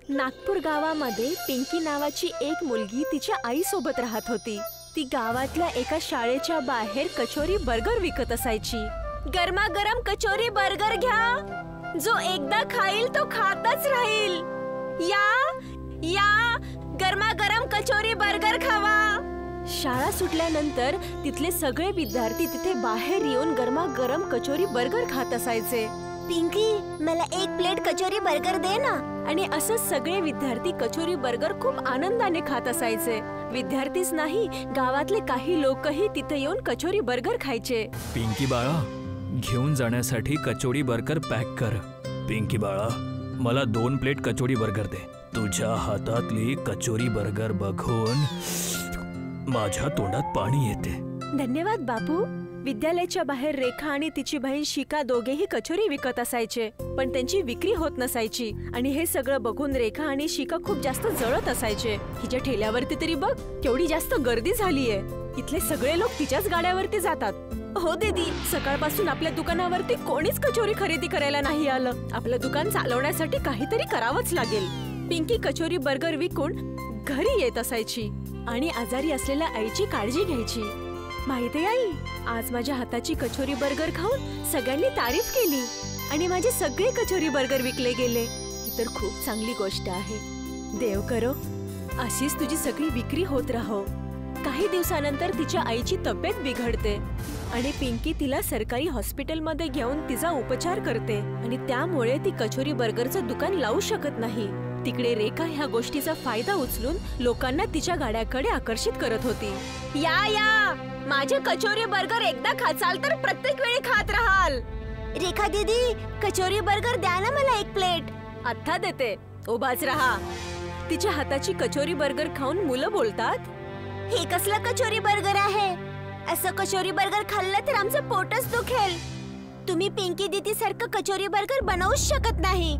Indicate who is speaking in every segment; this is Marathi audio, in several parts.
Speaker 1: नागपूर गावामध्ये पिंकी नावाची एक मुलगी तिच्या आई सोबत राहत होती। ती गावातल्या एका शाळेच्या बाहेर कचोरी बर्गर विकत असायची। गरमागरम कचोरी बर्गर घ्या, जो एकदा खाईल तो खातच राहील। या गरमागरम कचोरी बर्गर खावा। शाळा सुटल्यानंतर तिथले सगळे विद्यार्थी तिथे बाहेर येऊन गरमागरम कचोरी बर्गर खात असायचे।
Speaker 2: पिंकी, मला एक प्लेट कचोरी बर्गर दे ना।
Speaker 1: आणि असं सगळे विद्यार्थी कचोरी बर्गर खूप आनंदाने खात असायचे। विद्यार्थीच नाही, गावातले काही लोकही तिथे येऊन कचोरी बर्गर खायचे।
Speaker 3: पिंकी बाळा, घेऊन जाण्यासाठी कचोरी बर्गर पॅक कर। पिंकी बाळा, मला 2 प्लेट कचोरी बर्गर दे। तुझ्या हातातली कचोरी बर्गर बघून माझ्या तोंडात पाणी येते।
Speaker 1: धन्यवाद बापू। विद्यालयाच्या बाहेर रेखा आणि तिची बहीण शिका दोघेही कचोरी विकत असायचे, पण त्यांची विक्री होत नसायची। आणि हे सगळं बघून रेखा आणि शिका खूप जास्त जळत असायचे। हिच्या ठेल्यावरती तरी बघ केवढी जास्त गर्दी झालीये। इथले सगळे लोक तिच्याच गाड्यावरती जातात। हो दीदी, सकाळपासून आपल्या दुकानावरती कोणीच कचोरी खरेदी करायला नाही आलं। आपलं दुकान चालवण्यासाठी काहीतरी करावंच लागेल। पिंकी कचोरी बर्गर विकून घरी येत असायची आणि आजारी असलेल्या आईची काळजी घ्यायची। माहिती आई, आज माझ्या हाताची कचोरी बर्गर खाऊन सगळ्यांनी तारीफ केली आणि माझे सगळे कचोरी बर्गर विकले गेले। ही तर खूप चांगली गोष्ट आहे। देव करो अशीच तुझी सगळी विक्री होत राहो। काही दिवसानंतर तिच्या आईची तब्येत बिघडते आणि पिंकी तिला सरकारी हॉस्पिटलमध्ये घेऊन तिचा उपचार करते आणि त्यामुळे ती कचोरी बर्गरचं दुकान लावू शकत नाही। तिकडे रेखा ह्या गोष्टीचा फायदा उचलून लोकांना तिच्या गाड्याकडे आकर्षित करत होती। या माझे कचोरी बर्गर एकदा खाचाल तर प्रत्येक वेळी खात राहाल।
Speaker 2: रेखा दीदी, कचोरी बर्गर द्या ना मला 1 प्लेट।
Speaker 1: आत्ता देते, उभाच राहा। तिच्या हाताची कचोरी बर्गर खाऊन मुलं बोलतात,
Speaker 2: हे कसला कचोरी बर्गर आहे? असं कचोरी बर्गर खाल्लं तर आमचं पोटच दुखेल। तुम्ही पिंकी दीदी सारखं कचोरी बर्गर बनवूच शकत नाही।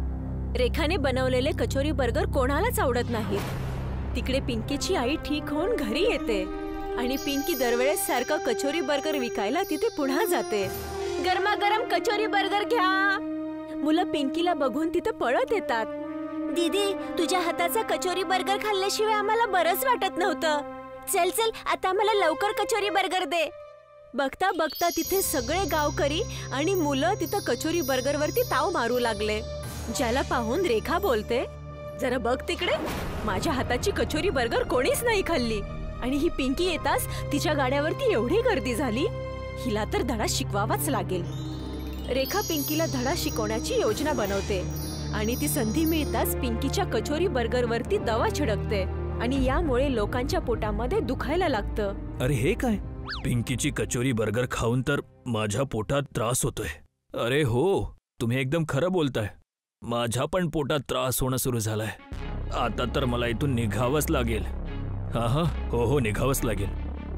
Speaker 1: रेखाने बनवलेले कचोरी बर्गर कोणालाच आवडत नाहीत। तिकडे पिंकीची आई ठीक होऊन घरी येते आणि पिंकी दरवेळेस सारखं कचोरी बर्गर विकायला तिथे पुन्हा जाते। गरमागरम कचोरी बर्गर घ्या। मुलं पिंकीला बघून तिथे पळत येतात।
Speaker 2: दीदी, तुझ्या हाताचा कचोरी बर्गर खाल्ल्याशिवाय आम्हाला बरंच वाटत नव्हतं। चल आता मला लवकर कचोरी बर्गर दे।
Speaker 1: बघता बघता तिथे सगळे गावकरी आणि मुलं तिथं कचोरी बर्गरवरती ताव मारू लागले। ज्याला पाहून रेखा बोलते, जरा बघ तिकडे, माझ्या हाताची कचोरी बर्गर कोणीच नाही खाल्ली आणि ही पिंकी येताच तिच्या गाड्यावरती एवढी गर्दी झाली, हिला तर धडा शिकवावाच लागेल। रेखा पिंकीला धडा शिकवण्याची योजना बनवते आणि ती संधी मिळताच पिंकीच्या कचोरी बर्गरवरती दवा छिडकते आणि यामुळे लोकांच्या पोटामध्ये दुखायला लागतं।
Speaker 3: अरे हे काय? पिंकीची कचोरी बर्गर खाऊन तर माझ्या पोटात त्रास होतोय। अरे हो, तुम्ही एकदम खरं बोलताय। माझ्या पण पोटात त्रास होणं सुरू झालाय। आता तर मला इथून निघावंच लागेल। हो निघावंच लागेल।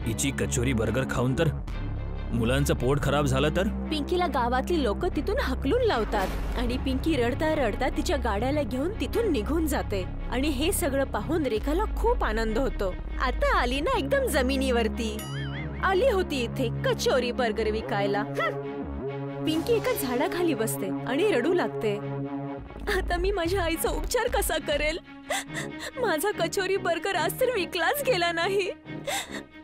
Speaker 3: हिची कचोरी बर्गर खाऊन तर मुलांचं पोट खराब झालं तर?
Speaker 1: पिंकीला गावातली लोक तिथून हकलून लावतात आणि पिंकी रडता रडता तिच्या गाड्याला घेऊन तिथून निघून जाते आणि हे सगळं पाहून रेखाला खूप आनंद होतो। आता आली ना एकदम जमिनीवरती। आली होती इथे कचोरी बर्गर विकायला। पिंकी एका झाडाखाली बसते आणि रडू लागते। आता मी माझ्या आईचा उपचार कसा करेल? माझा कचोरी बर्गर आज तर विकलाच गेला नाही।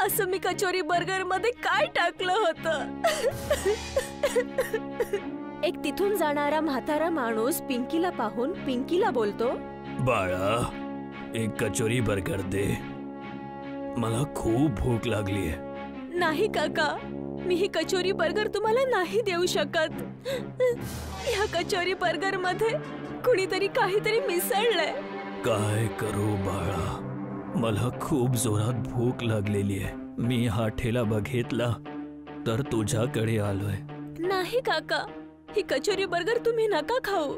Speaker 1: असं मी कचोरी बर्गर मध्ये काय टाकलं होतं? एक तिथून जाणारा म्हातारा माणूस पिंकीला पाहून पिंकीला बोलतो,
Speaker 3: बाळा, एक कचोरी बर्गर दे, मला खूप भूक लागलीये।
Speaker 1: नाही काका, मी ही कचोरी बर्गर तुम्हाला नाही देऊ शकत। या कचोरी बर्गर मध्ये कुणीतरी काहीतरी मिसळलंय।
Speaker 3: काय करू बाळा, मला खूप जोरात भूक लागलेली आहे। मी हा ठेला बघितला तर तुझ्याकडे आलोय।
Speaker 1: नाही काका, ही कचोरी बर्गर तुम्ही नका खाऊ।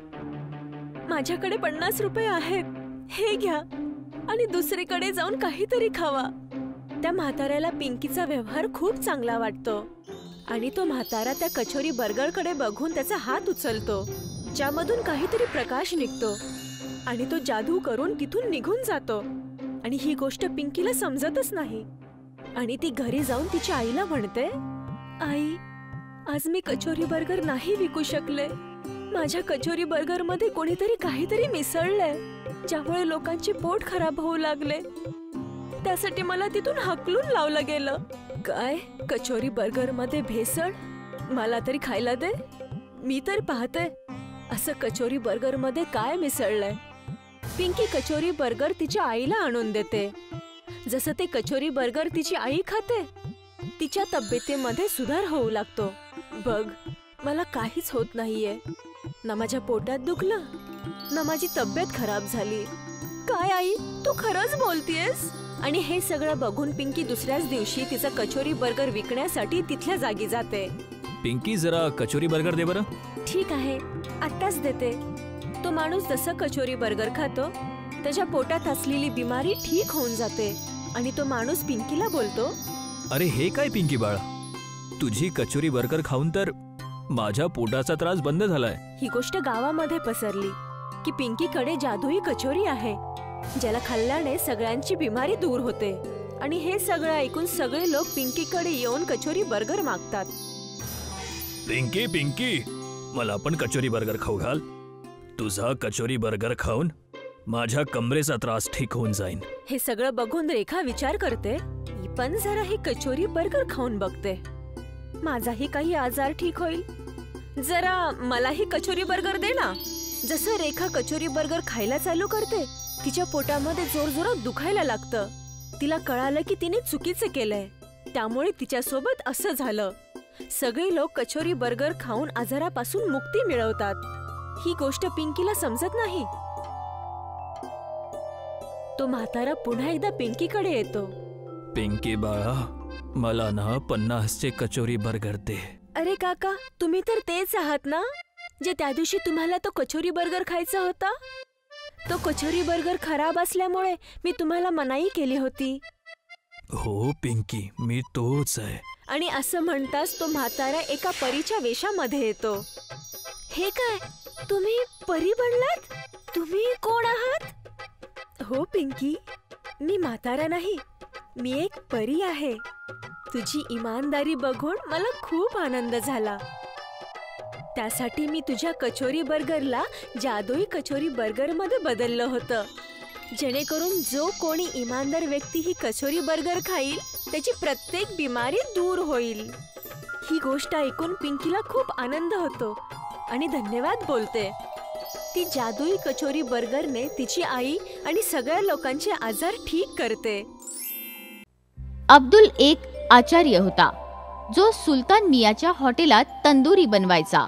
Speaker 1: माझ्याकडे 50 रुपये आहेत, हे घ्या आणि दुसरीकडे जाऊन काहीतरी खावा। त्या म्हाताऱ्याला पिंकीचा व्यवहार खूप चांगला वाटतो आणि तो म्हातारा त्या कचोरी बर्गरकडे बघून त्याचा हात उचलतो, ज्यामधून काहीतरी प्रकाश निघतो आणि तो जादू करून तिथून निघून जातो। आणि ही गोष्ट पिंकीला समजतच नाही आणि ती घरी जाऊन तिच्या आईला म्हणते, आई, आज मी कचोरी बर्गर नाही विकू शकले। माझ्या कचोरी बर्गर मध्ये कोणीतरी काहीतरी मिसळलंय। ज्यामुळे लोकांचे पोट खराब होऊ लागले. त्यासाठी मला तिथून हाकलून लावलं गेलं. काय कचोरी बर्गर मध्ये भेसळ? मला तरी खायला दे. मी तर पाहते असं कचोरी बर्गर मध्ये काय मिसळलंय. पिंकी कचोरी बर्गर तिच्या आईला आणून देते. जसं ते कचोरी बर्गर तिची आई खाते, तिच्या तब्येतीमध्ये सुधार होऊ लागतो. बघ, मला काहीच होत नाहीये. ना माझ्या पोटात दुखलं, ना माझी तब्येत खराब झाली. काय आई, तू खरंच बोलतेयस? आणि हे सगळं बघून पिंकी दुसऱ्याच दिवशी तिचा कचोरी बर्गर विकण्यासाठी तिथल्या जागी जाते.
Speaker 3: पिंकी, जरा कचोरी बर्गर दे बरं.
Speaker 1: ठीक आहे, आत्ताच देते. तो माणूस जसं कचोरी बर्गर खातो, त्याच्या पोटात असलेली बिमारी ठीक होऊन जाते. आणि तो माणूस पिंकीला बोलतो,
Speaker 3: अरे हे काय पिंकी बाळा, तुझी कचोरी बर्गर खाऊन तर माझ्या पोटाचा त्रास बंद झालाय.
Speaker 1: ही गोष्ट गावामध्ये पसरली की पिंकीकडे जादुई कचोरी आहे, ज्याला खाल्ल्याने सगळ्यांची बिमारी दूर होते. आणि हे सगळं ऐकून सगळे लोक पिंकीकडे येऊन कचोरी बर्गर मागतात.
Speaker 3: पिंकी, पिंकी, मला पण कचोरी बर्गर खाऊ घाल. तुझा कचोरी बर्गर खाऊन माझ्या कमरेचा त्रास ठीक होऊन जाईन.
Speaker 1: हे सगळं बघून रेखा विचार करते, मी पण जरा ही कचोरी बर्गर खाऊन बघते. माझाही काही आजार ठीक होईल. जरा मलाही कचोरी बर्गर दे ना. जसं रेखा कचोरी बर्गर खायला चालू करते, तिच्या पोटामध्ये जोरजोरात दुखायला लागतं. तिला कळालं की तिने चुकीचं केलंय, त्यामुळे तिच्यासोबत असं झालं. सगळे लोक कचोरी बर्गर खाऊन आजारापासून मुक्ती मिळवतात. ही गोष्ट पिंकीला समजत नाही. तो म्हातारा पुन्हा एकदा पिंकीकडे येतो.
Speaker 3: पिंकी बाळा, मला ना 50चे कचोरी बर्गर दे.
Speaker 1: अरे काका, तुम्ही तर तेच आहात ना जे त्या दिवशी तुम्हाला तो कचोरी बर्गर खायचा होता? तो कचोरी बर्गर खराब असल्यामुळे मी तुम्हाला मनाई केली होती.
Speaker 3: हो पिंकी, मी तोच आहे.
Speaker 1: आणि असं म्हणताच तो म्हातारा एका परीच्या वेशामध्ये येतो. हे काय, तुम्ही परी बनलात? तुम्ही कोण आहात? हो पिंकी, मी म्हातारा नाही, मी एक परी आहे. तुझी इमानदारी बघून मला खूप आनंद झाला. त्यासाठी मी तुझ्या कचोरी बर्गरला जादुई कचोरी बर्गर मध्ये बदललं होतं, जेणेकरून जो कोणी इमानदार व्यक्ती ही कचोरी बर्गर खाईल त्याची प्रत्येक बिमारी दूर होईल. ही गोष्ट ऐकून पिंकीला खूप आनंद होतो आणि धन्यवाद बोलते. ती जादुई कचोरी बर्गरने तिची आई आणि सगळ्या लोकांचे आजार ठीक करते.
Speaker 4: अब्दुल एक आचार्य होता जो सुलतान मियाच्या हॉटेलात तंदुरी बनवायचा.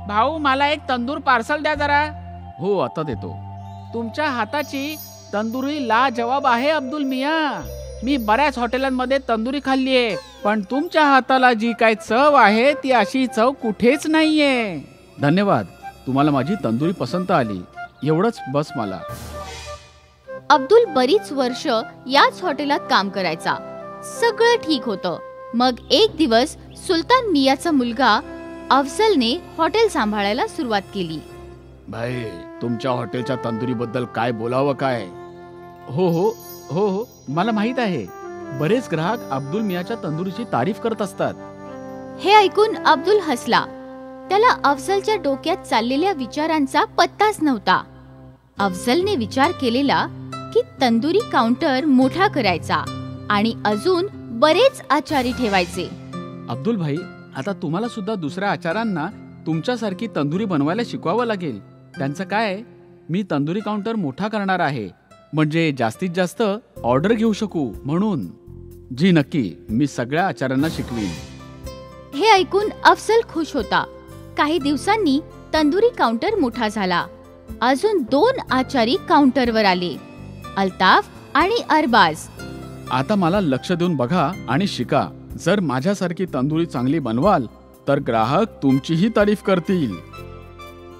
Speaker 5: भाऊ, मला एक तंदूर पार्सल द्या जरा. हो, आता देतो. तुमच्या हाताची तंदुरी लाजवाब आहे अब्दुल मिया. मी बऱ्याच हॉटेलांमध्ये तंदुरी खाल्लीये, पण तुमच्या हाताला जी काय चव आहे ती अशी चव कुठेच नाहीये. धन्यवाद, तुम्हाला माझी तंदुरी पसंत आली, एवढंच बस मला.
Speaker 4: अब्दुल बरीच वर्ष याच हॉटेलात काम करायचा. सगळं ठीक होतं. मग एक दिवस सुलतान मियाचा मुलगा अफजलने हॉटेल सांभाळायला सुरुवात केली.
Speaker 5: भाई, तुमच्या हॉटेलच्या तंदुरीबद्दल काय बोलावं काय? हो हो हो हो, मला माहित आहे. बरेच ग्राहक अब्दुल मियाच्या तंदुरीची तारीफ करत असतात.
Speaker 4: हे ऐकून अब्दुल हसला. त्याला अफजलच्या डोक्यात चाललेल्या विचारांचा पत्ताच नव्हता. अफजलने विचार केलेला की तंदुरी काउंटर मोठा करायचा आणि अजून बरेच आचारी ठेवायचे.
Speaker 5: अब्दुल भाई, आता तुम्हाला सुद्धा दुसऱ्या आचारांना तुमच्यासारखी तंदुरी बनवायला शिकवावं लागेल. त्यांचं काय, मी तंदुरी काउंटर मोठा करणार आहे, म्हणजे जास्तीत जास्त ऑर्डर घेऊ शकू म्हणून. जी नक्की, मी सगळ्या आचार्यांना शिकवीन.
Speaker 4: हे ऐकून अफजल खुश होता. काही दिवसांनी तंदुरी काउंटर मोठा झाला. अजून 2 आचारी काउंटरवर आले, अल्ताफ आणि अरबाज.
Speaker 5: आता मला लक्ष देऊन बघा आणि शिका. जर माझ्यासारखी तंदुरी चांगली बनवाल तर ग्राहक तुमचीही तारीफ करतील.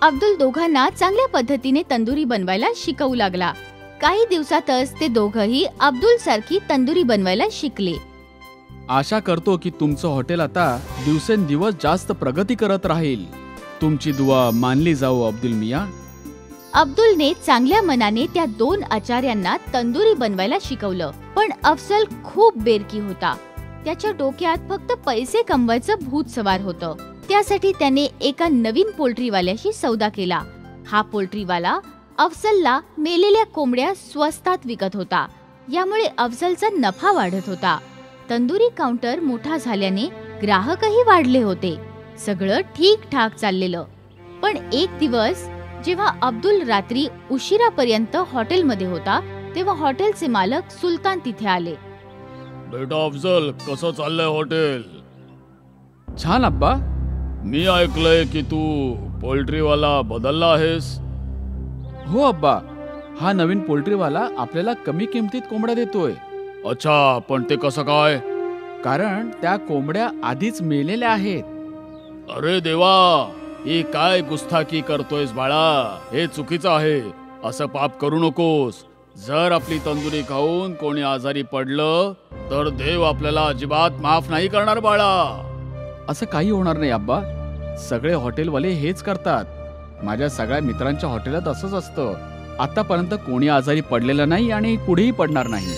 Speaker 4: अब्दुल दोघांना चांगल्या पद्धतीने तंदुरी बनवायला शिकवू लागला. काही दिवसातच ते दोघंही अब्दुल सारखी तंदुरी बनवायला शिकले.
Speaker 5: आशा करतो की तुमचं हॉटेल आता दिवसेंदिवस जास्त प्रगती करत राहील. तुमची दुआ मानली जाऊ अब्दुल मिया.
Speaker 4: अब्दुलने चांगल्या मनाने त्या 2 आचार्यांना तंदुरी बनवायला शिकवलं. पण अफजल खूप बेरकी होता. त्याच्या डोक्यात फक्त पैसे कमवायचं भूत सवार होतं. त्यासाठी त्याने एका नवीन पोल्ट्रीवाल्याशी सौदा केला. हा पोल्ट्रीवाला अफजलला मेलेल्या कोंबड्या स्वस्तात विकत होता. यामुळे अफजलचा नफा वाढत होता. तंदुरी काउंटर मोठा झाल्याने ग्राहकही वाढले होते. सगळं ठीक-ठाक चाललेलं. पण एक दिवस जेव्हा अब्दुल रात्री उशिरापर्यंत हॉटेलमध्ये होता, तेव्हा हॉटेलचे मालक सुलतान तिथे आले.
Speaker 3: बेटा अफजल, कसं चाललंय हॉटेल?
Speaker 5: छान अब्बा.
Speaker 3: मी ऐकलंय की तू पोल्ट्रीवाला बदलला आहेस.
Speaker 5: हो अब्बा, हा नवीन पोल्ट्रीवाला आपल्याला कमी किमतीत कोंबड्या देतोय.
Speaker 3: अच्छा, पण ते कसं काय?
Speaker 5: कारण त्या कोंबड्या आधीच मेलेल्या आहेत.
Speaker 3: अरे देवा, ही काय गुस्ताखी करतोयस बाळा? हे चुकीचं आहे. असं पाप करू नकोस. जर आपली तंदुरी खाऊन कोणी आजारी पडलं तर देव आपल्याला अजिबात माफ नाही करणार बाळा.
Speaker 5: असं काही होणार नाही अब्बा. सगळे हॉटेलवाले हेच करतात. माझ्या सगळ्या मित्रांच्या हॉटेलात असंच असतं. आतापर्यंत कोणी आजारी पडलेलं नाही आणि पुढेही पडणार नाही.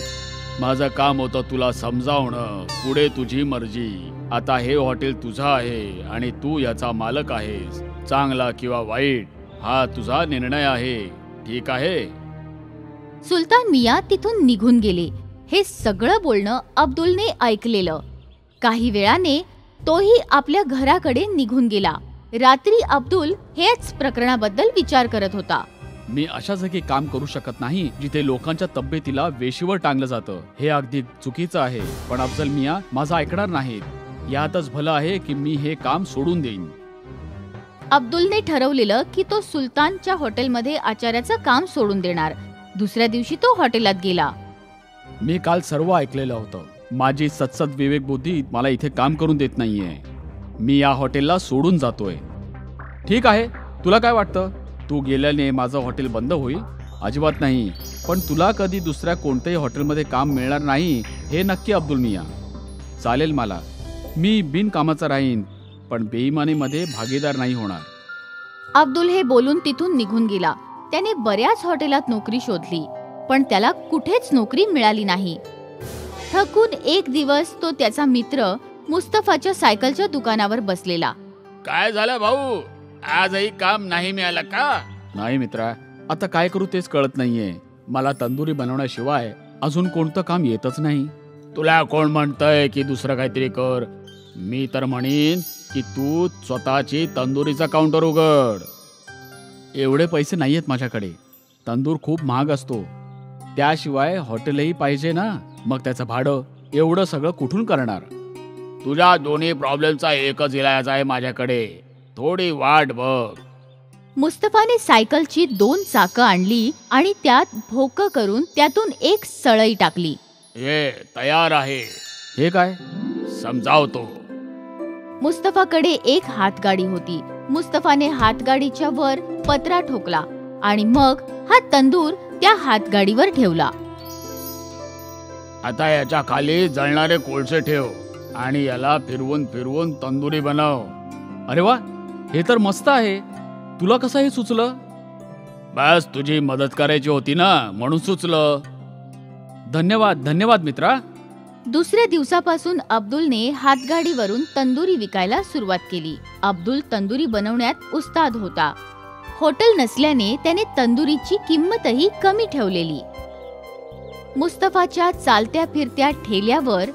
Speaker 3: माझं काम होतं तुला समजावणं. पुढे तुझी मर्जी. आता हे हॉटेल तुझं आहे आणि तू याचा मालक आहेस. चांगला किंवा वाईट हा तुझा निर्णय आहे. ठीक आहे?
Speaker 4: सुलतान मिया तिथून निघून गेले. हे सगळं बोलणं अब्दुलने ऐकलेलं. काही वेळाने तोही आपल्या घराकडे निघून गेला. रात्री अब्दुल हेच प्रकरणाबद्दल विचार करत होता.
Speaker 5: मी अशा जागी काम करू शकत नाही जिथे लोकांच्या तब्येतीला वेशीवर टांगलं जातं. हे अगदी चुकीचं आहे. पण अफजल मिया माझं ऐकणार नाहीत. यातच भलं आहे की मी हे काम सोडून देईन.
Speaker 4: अब्दुलने ठरवलेलं की तो सुलतानच्या हॉटेलमध्ये आचार्याचं काम सोडून देणार. दुसऱ्या दिवशी तो हॉटेलात गेला.
Speaker 5: मी काल सर्व ऐकलेलं होतं. माझी सत्सद विवेक बुद्धी मला इथे काम करून देत नाहीये. मी या हॉटेलला सोडून जातोय. ठीक आहे, तुला काय वाटतं? तू गेल्याने माझं हॉटेल बंद होईल? अजिबात नाही. पण तुला कधी दुसऱ्या कोणत्याही हॉटेलमध्ये काम मिळणार नाही हे नक्की अब्दुल मिया. चालेल मला. मी बिनकामाचा राहीन पण बेईमानीमध्ये भागीदार नाही होणार.
Speaker 4: अब्दुल हे बोलून तिथून निघून गेला. त्याने बऱ्याच हॉटेलात नोकरी शोधली पण त्याला कुठेच नोकरी मिळाली नाही. थकून एक दिवस तो त्याचा मित्र मुस्तफाच्या सायकलच्या दुकानावर बसलेला.
Speaker 3: काय झालं भाऊ? आजही काम नाही मिळालं का?
Speaker 5: नाही मित्रा, आता काय करू तेच कळत नाहीये. मला तंदुरी बनवण्याशिवाय अजून कोणतं काम येतच नाही.
Speaker 3: तुला कोण म्हणतंय की दुसरं काहीतरी कर? मी तर म्हणीन की तू स्वतःची तंदुरीचा काउंटर उघड.
Speaker 5: एवढे पैसे नाहीयेत माझ्याकडे. तंदूर खूप महाग असतो. त्याशिवाय हॉटेलही पाहिजे ना. मग त्याचं भाडं एवढं सगळं कुठून करणार?
Speaker 3: तुझ्या दोन्ही प्रॉब्लेमचा एकच इलाज आहे माझ्याकडे. थोडी वाट बघ.
Speaker 4: मुस्तफाने सायकलची 2 चाकं आणली आणि त्यात भोकं करून त्यातून एक सळई टाकली.
Speaker 3: हे तयार आहे.
Speaker 5: हे काय?
Speaker 3: समजावतो.
Speaker 4: मुस्तफाकडे एक हातगाडी होती. मुस्तफाने हातगाडीच्या वर पत्रा ठोकला आणि मग हा तंदूर त्या हातगाडीवर ठेवला.
Speaker 3: आता याच्या खाली जळणारे कोळसे ठेव आणि याला फिरवून फिरवून तंदुरी बनव.
Speaker 5: अरे वा, हे तर मस्त आहे. तुला कसं हे सुचलं?
Speaker 3: बस तुझी मदत करायची होती ना, म्हणून सुचलं.
Speaker 5: धन्यवाद धन्यवाद मित्रा.
Speaker 4: दुसऱ्या दिवसापासून अब्दुलने हातगाडीवरून तंदुरी विकायला सुरुवात केली. अब्दुल तंदुरी बनवण्यात उस्ताद होता. हॉटेल नसल्याने त्याने तंदुरीची किंमतही कमी ठेवलेली. मुस्तफाच्या चालत्या फिरत्या ठेल्यावर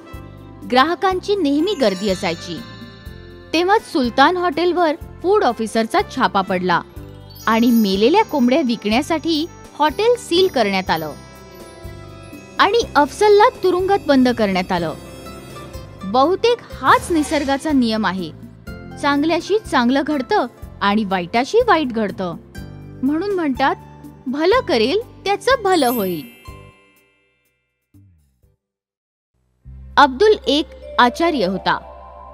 Speaker 4: ग्राहकांची नेहमी गर्दी असायची. तेव्हा सुलतान हॉटेलवर फूड ऑफिसरचा छापा पडला आणि मेलेल्या कोंबड्या विकण्यासाठी हॉटेल सील करण्यात आलं आणि अफजलला तुरुंगात बंद करण्यात आलं. बहुतेक हाच निसर्गाचा नियम आहे. चांगल्याशी चांगलं घडतं आणि वाईटाशी वाईट घडतं. म्हणून म्हणतात, भलं करेल त्याचं भलं होईल. अब्दुल एक आचार्य होता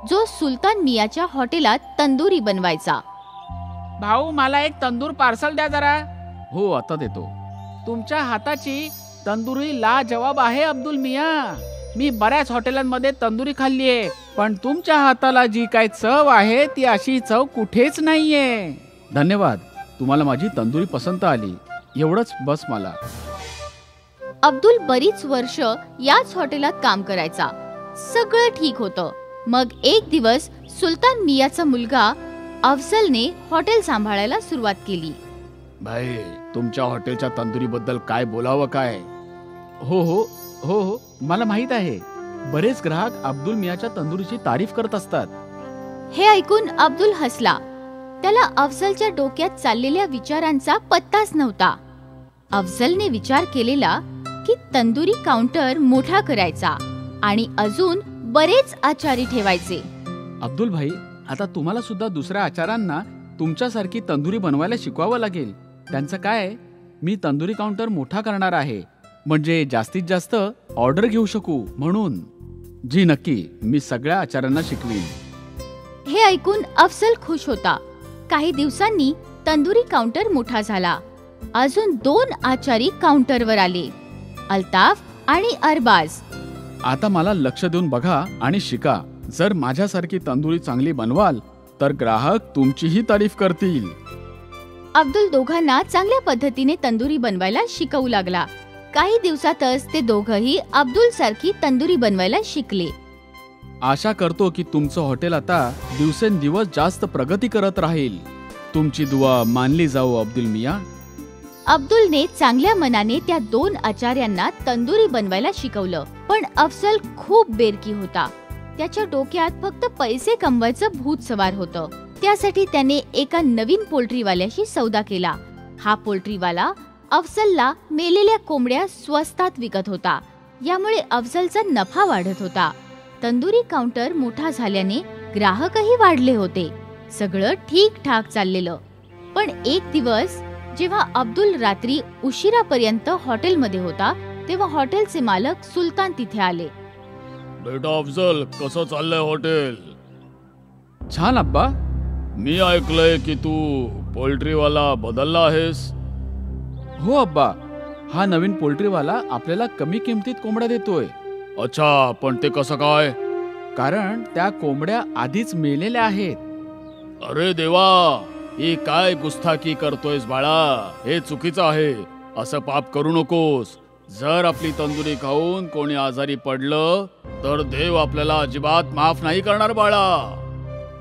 Speaker 4: जो सुलतान मियाच्या हॉटेलात तंदुरी बनवायचा.
Speaker 5: भाऊ, मला एक तंदूर पार्सल द्या जरा. हो, आता देतो. तुमच्या हाताची तंदुरी लाजवाब आहे अब्दुल मिया. मी बऱ्याच हॉटेलांमध्ये तंदुरी खाल्लीये पण तुमच्या हाताला जी काय चव आहे ती अशी चव कुठेच नाहीये. धन्यवाद. तुम्हाला माझी तंदुरी पसंत आली. एवढंच बस मला.
Speaker 4: अब्दुल बरीच वर्ष याच हॉटेलात काम करायचा. सगळं ठीक होतं. मग एक दिवस सुलतान मियाचा मुलगा अफजलने हॉटेल सांभाळायला सुरुवात केली.
Speaker 5: भाई, तुमच्या हॉटेलच्या तंदुरीबद्दल काय बोलावं काय? हो हो हो हो, मला माहित आहे. बरेच ग्राहक अब्दुल मियाच्या तंदुरीची तारीफ करत असतात.
Speaker 4: हे ऐकून अब्दुल हसला. त्याला अफजलच्या डोक्यात चाललेल्या विचारांचा पत्ताच नव्हता. अफजलने विचार केलेला की तंदुरी काउंटर मोठा करायचा आणि अजून बरेच आचारी ठेवायचे.
Speaker 5: अब्दुल भाई, आता तुम्हाला सुद्धा दुसऱ्या आचारांना तुमच्यासारखी तंदुरी बनवायला शिकवावं लागेल. त्यांचं काय, मी तंदुरी काउंटर मोठा करणार आहे, म्हणजे जास्तीत जास्त ऑर्डर घेऊ शकू म्हणून. जी नक्की, मी सगळ्या आचार्यांना शिकवीन.
Speaker 4: हे ऐकून अफजल खुश होता. काही दिवसांनी तंदुरी काउंटर मोठा झाला. अजून 2 आचारी काउंटरवर आले, अल्ताफ आणि अरबाज.
Speaker 5: आता मला लक्ष देऊन बघा आणि शिका. जर माझ्यासारखी तंदुरी चांगली बनवाल तर ग्राहक तुमचीही तारीफ करतील.
Speaker 4: अब्दुल दोघांना चांगल्या पद्धतीने तंदुरी बनवायला शिकवू लागला. काही दिवसातच ते दोघंही अब्दुल सारखी तंदुरी बनवायला शिकले.
Speaker 5: आशा करतो की तुमचं हॉटेल आता दिवसेंदिवस जास्त प्रगती करत राहील. तुमची दुआ मानली जाऊ अब्दुल मिया.
Speaker 4: अब्दुलने चांगल्या मनाने त्या 2 आचार्यांना तंदुरी बनवायला शिकवलं. पण अफजल खूप बेरकी होता. त्याच्या डोक्यात फक्त पैसे कमवायचं भूत सवार होतं. त्यासाठी त्याने एका नवीन पोल्ट्रीवाल्याशी सौदा केला. हा पोल्ट्रीवाला अफजलला मेलेल्या कोंबड्या स्वस्तात विकत होता. यामुळे अफजलचा नफा वाढत होता. तंदुरी काउंटर मोठा झाल्याने ग्राहकही वाढले होते. सगळं ठीक-ठाक चाललेलं. पण एक दिवस जेव्हा अब्दुल रात्री उशिरापर्यंत हॉटेलमध्ये होता, तेव्हा हॉटेलचे मालक सुलतान तिथे आले.
Speaker 3: बेटा अफजल, कसं चाललंय हॉटेल?
Speaker 5: छान अब्बा.
Speaker 3: मी ऐकलंय की तू पोल्ट्रीवाला बदलला आहेस.
Speaker 5: हो अब्बा, हा नवीन पोल्ट्रीवाला आपल्याला कमी किमतीत कोंबड्या देतोय.
Speaker 3: अच्छा, पण ते कसं काय?
Speaker 5: कारण त्या कोंबड्या आधीच मेलेल्या आहेत.
Speaker 3: अरे देवा, ही काय गुस्ताखी करतोयस बाळा? हे चुकीचं आहे. असं पाप करू नकोस. जर आपली तंदुरी खाऊन कोणी आजारी पडलं तर देव आपल्याला अजिबात माफ नाही करणार बाळा.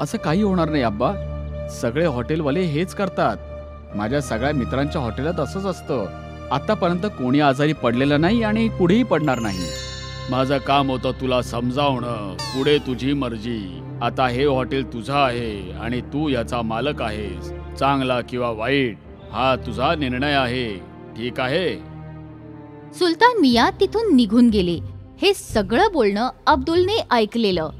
Speaker 5: असं काही होणार नाही अब्बा. सगळे हॉटेलवाले हेच करतात. माझ्या सगळ्या मित्रांच्या हॉटेलात असंच असतं. आतापर्यंत कोणी आजारी पडलेलं नाही आणि पुढेही पडणार नाही.
Speaker 3: माझं काम होतं तुला समजावणं. पुढे तुझी मर्जी. आता हे हॉटेल तुझं आहे आणि तू याचा मालक आहेस. चांगला किंवा वाईट हा तुझा निर्णय आहे. ठीक आहे?
Speaker 4: सुलतान मिया तिथून निघून गेले. हे सगळं बोलणं अब्दुलने ऐकलेलं.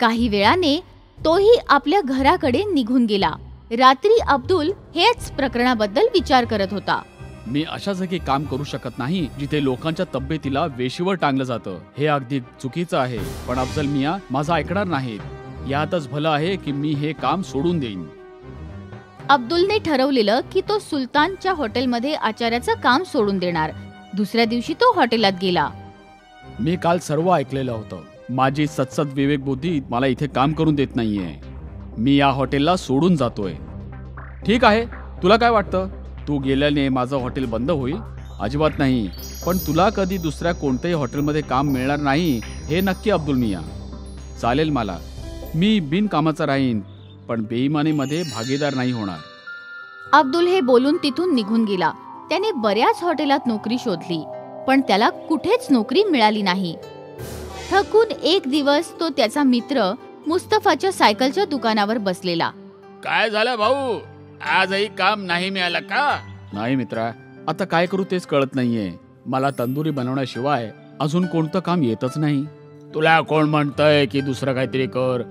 Speaker 4: काही वेळाने तोही आपल्या घराकडे निघून गेला. रात्री अब्दुल हेच प्रकरणाबद्दल विचार करत होता.
Speaker 5: मी अशा जागी काम करू शकत नाही जिथे लोकांच्या तब्येतीला वेशीवर टांगलं जातं. हे अगदी चुकीचं आहे. पण अफजल मिया माझं ऐकणार नाहीत. यातच भलं आहे की मी हे काम सोडून देईन.
Speaker 4: अब्दुलने ठरवलेलं की तो सुलतानच्या हॉटेलमध्ये आचार्याचं काम सोडून देणार. दुसऱ्या दिवशी तो हॉटेलात गेला.
Speaker 5: मी काल सर्व ऐकलेलं होतं. माझी सत्सद विवेक बुद्धी मला इथे काम करून देत नाहीये. मी या हॉटेलला सोडून जातोय. ठीक आहे, तुला काय वाटतं? तू गेल्याने माझं हॉटेल बंद होईल? अजिबात नाही. पण तुला कधी दुसऱ्या कोणत्याही हॉटेलमध्ये काम मिळणार नाही हे नक्की अब्दुल मिया. चालेल मला. मी बिनकामाचा राहीन, पण बेईमानीमध्ये भागीदार नाही होणार.
Speaker 4: अब्दुल हे बोलून तिथून निघून गेला. त्याने बऱ्याच हॉटेलात नोकरी शोधली, पण त्याला कुठेच नोकरी मिळाली नाही. थकून एक दिवस तो त्याचा मित्र मुस्तफाच्या सायकलच्या दुकानावर बसलेला.
Speaker 3: काय झालं भाऊ? आजही काम नाही मिळालं का?
Speaker 5: नाही मित्रा, आता काय करू तेच कळत नाहीये. मला तंदुरी बनवण्याशिवाय अजून कोणतं काम येतच नाही.
Speaker 3: तुला कोण म्हणतंय की दुसरं काहीतरी कर?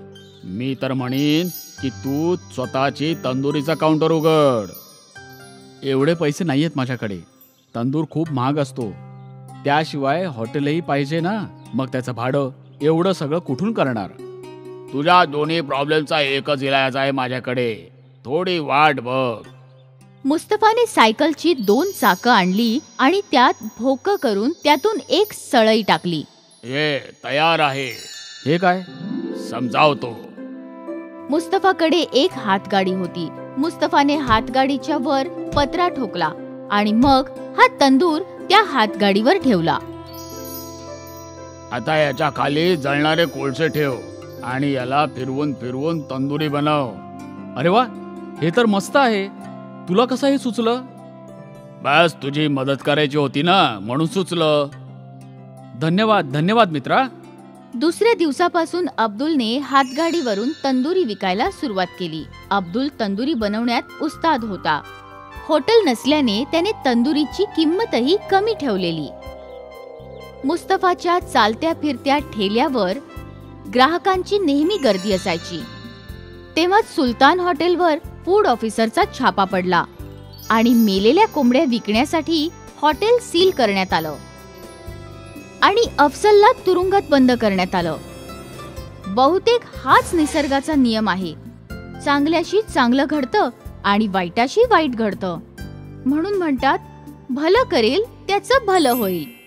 Speaker 3: मी तर म्हणीन की तू स्वतःची तंदुरीचा काउंटर उघड.
Speaker 5: एवढे पैसे नाहीयेत माझ्याकडे. तंदूर खूप महाग असतो. त्याशिवाय हॉटेलही पाहिजे ना. मग त्याचं भाडं एवढं सगळं कुठून करणार?
Speaker 3: तुझ्या दोन्ही प्रॉब्लेमचा एकच इलाज आहे माझ्याकडे. थोडी वाट बघ.
Speaker 4: मुस्तफाने सायकलची 2 चाकं आणली आणि त्यात भोकं करून त्यातून एक सळई टाकली.
Speaker 3: हे तयार आहे.
Speaker 5: हे काय?
Speaker 3: समजावतो.
Speaker 4: मुस्तफाकडे एक हातगाडी होती. मुस्तफाने हातगाडीच्या वर पत्रा ठोकला आणि मग हा तंदूर त्या हातगाडीवर ठेवला.
Speaker 3: आता याच्या खाली जळणारे कोळसे ठेव आणि याला फिरवून फिरवून तंदुरी बनव.
Speaker 5: अरे वा, हे तर मस्त आहे. तुला कसं हे सुचलं? बस तुझी मदत करायची होती ना, म्हणून सुचलं. धन्यवाद धन्यवाद मित्रा.
Speaker 4: दुसऱ्या दिवसापासून अब्दुलने हातगाडीवरून तंदुरी विकायला सुरुवात केली. अब्दुल तंदुरी बनवण्यात उस्ताद होता. हॉटेल नसल्याने त्याने तंदुरीची किंमतही कमी ठेवलेली. मुस्तफाच्या चालत्या फिरत्या ठेल्यावर ग्राहकांची नेहमी गर्दी असायची. तेव्हाच सुलतान हॉटेलवर फूड ऑफिसरचा छापा पडला आणि मेलेल्या कोंबड्या विकण्यासाठी हॉटेल सील करण्यात आलं आणि अफजलला तुरुंगात बंद करण्यात आलं. बहुतेक हाच निसर्गाचा नियम आहे. चांगल्याशी चांगलं घडतं आणि वाईटाशी वाईट घडतं. म्हणून म्हणतात, भलं करेल त्याचं भलं होईल.